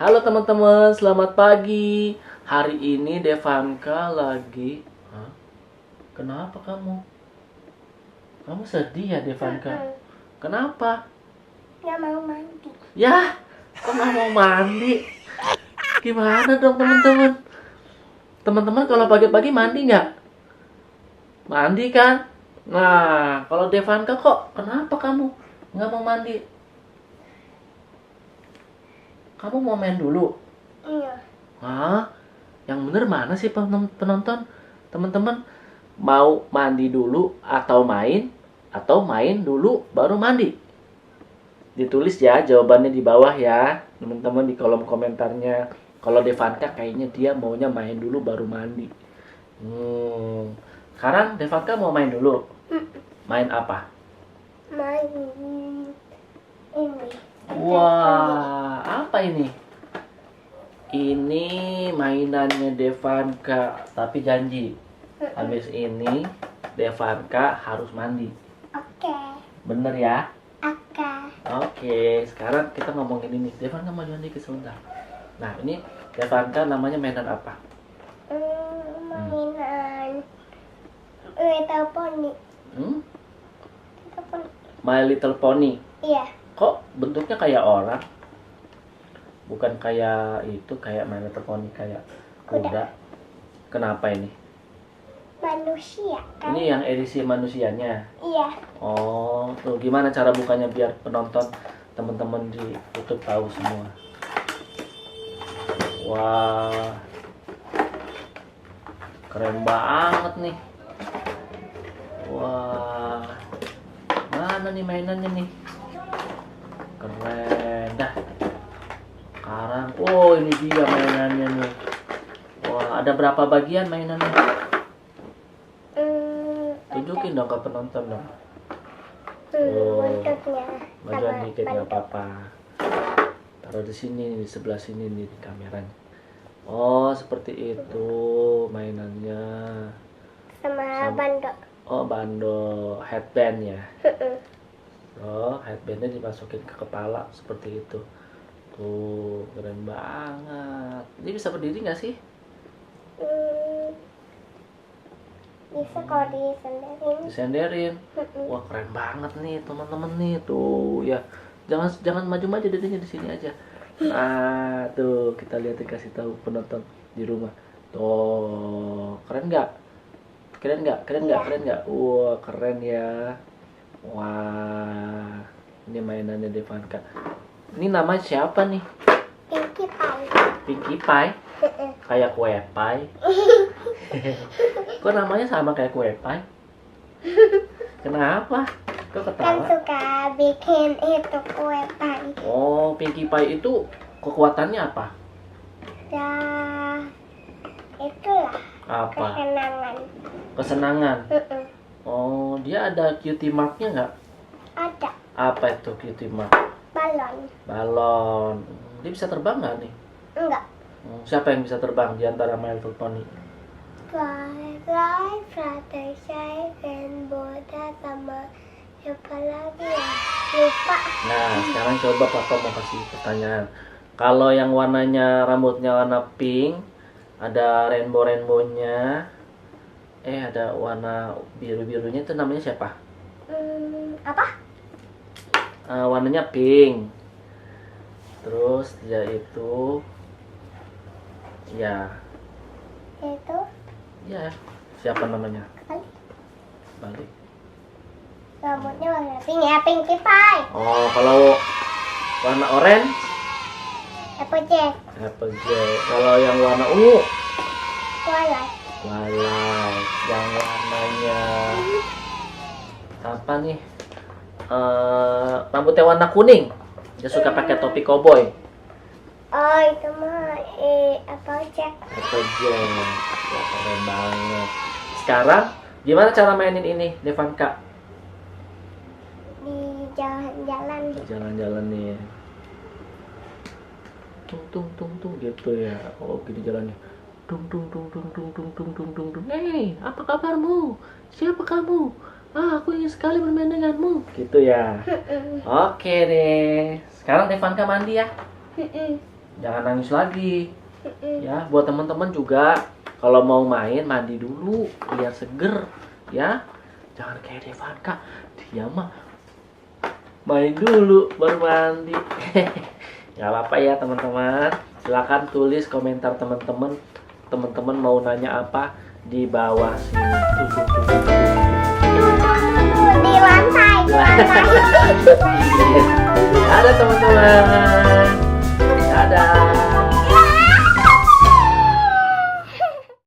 Halo teman-teman, selamat pagi. Hari ini Devanka lagi. Hah? Kenapa kamu? Kamu sedih ya Devanka? Kenapa? Nggak mau mandi. Ya, kok nggak mau mandi? Gimana dong teman-teman? Teman-teman kalau pagi-pagi mandi nggak? Mandi kan? Nah, kalau Devanka kok kenapa kamu nggak mau mandi? Kamu mau main dulu? Iya. Hah? Yang bener mana sih penonton? Teman-teman mau mandi dulu atau main dulu baru mandi? Ditulis ya jawabannya di bawah ya, teman-teman di kolom komentarnya. Kalau Devanka kayaknya dia maunya main dulu baru mandi. Sekarang Devanka mau main dulu. Main apa? Main ini. Wah, apa ini? Ini mainannya Devanka, tapi janji habis ini Devanka harus mandi. Oke. Bener ya? Oke. Oke, sekarang kita ngomongin ini. Devanka mau mandi ke sebentar. Nah, ini Devanka namanya mainan apa? Mainan Little Pony. Little Pony. My Little Pony. Iya. Kok bentuknya kayak orang? Bukan kayak itu, kayak My Little Pony, kayak kuda. Kenapa ini? Manusia kan? Ini yang edisi manusianya. Iya. Oh, tuh gimana cara bukanya biar penonton teman-teman di YouTube tahu semua. Wah, keren banget nih. Wah, mana nih mainannya nih? Keren dah. Sekarang, oh ini dia mainannya nih. Wah, ada berapa bagian mainannya? Tunjukin dong ke penonton dong. Bentuknya Majuan dikit nggak apa-apa. Taruh di sini, di sebelah sini nih di kameranya. Oh, seperti itu mainannya. sama bando. Oh, bando headband ya. Oh, headbandnya dimasukin ke kepala seperti itu. Tuh, keren banget. Ini bisa berdiri nggak sih? Bisa kalau disenderin. Disenderin. Wah, keren banget nih teman-teman nih. Tuh, ya. Jangan maju-maju, dirinya di sini aja. Nah, tuh kita lihat, dikasih tahu penonton di rumah. Tuh, keren nggak? Keren nggak? Keren nggak? Keren nggak? Wah, keren ya. Wah, ini mainannya Devanka. Ini nama siapa nih? Pinkie Pie. Pinkie Pie? Kayak kue pie. Kok namanya sama kayak kue pie? Kenapa? Kok Kan ketawa? suka bikin itu kue pie. Oh, Pinkie Pie itu kekuatannya apa? Ya, itulah Apa? kesenangan. Kesenangan. Oh, dia ada cutie marknya nggak? Ada Apa itu cutie mark? balon. Balon. Dia bisa terbang nggak nih? Enggak. Siapa yang bisa terbang di antara My Little Pony? Fly, fly, Fluttershy, Rainbow, sama siapa lagi ya? Lupa. Nah, sekarang coba papa mau kasih pertanyaan. Kalau yang warnanya rambutnya warna pink, ada rainbow-nya, ada warna biru-birunya, itu namanya siapa? Apa? Warnanya pink. Terus dia itu, ya Itu siapa namanya? Balik. Balik. Rambutnya warna pink ya, Pinkie Pie. Oh, kalau warna orange, Applejack. Applejack. Kalau yang warna ungu, Twilight. Twilight. Yang warnanya apa nih? Rambutnya warna kuning. Dia suka pakai topi koboi. Oh, itu mah Applejack. Applejack. Wah, keren banget. Sekarang gimana cara mainin ini, Devanka? Di jalan-jalan. Jalan-jalan nih. Tung gitu ya. Oh, gini jalannya. Tung. Hei, apa kabarmu? Siapa kamu? Aku ingin sekali bermain denganmu. Gitu ya. Oke deh. Sekarang Devanka mandi ya. Jangan nangis lagi. Ya, buat teman-teman juga kalau mau main mandi dulu biar seger ya. Jangan kayak Devanka, dia mah main dulu baru mandi. Gak apa-apa ya teman-teman. Silakan tulis komentar teman-teman. Teman-teman mau nanya apa di bawah sini. Di lantai. Ada teman-teman.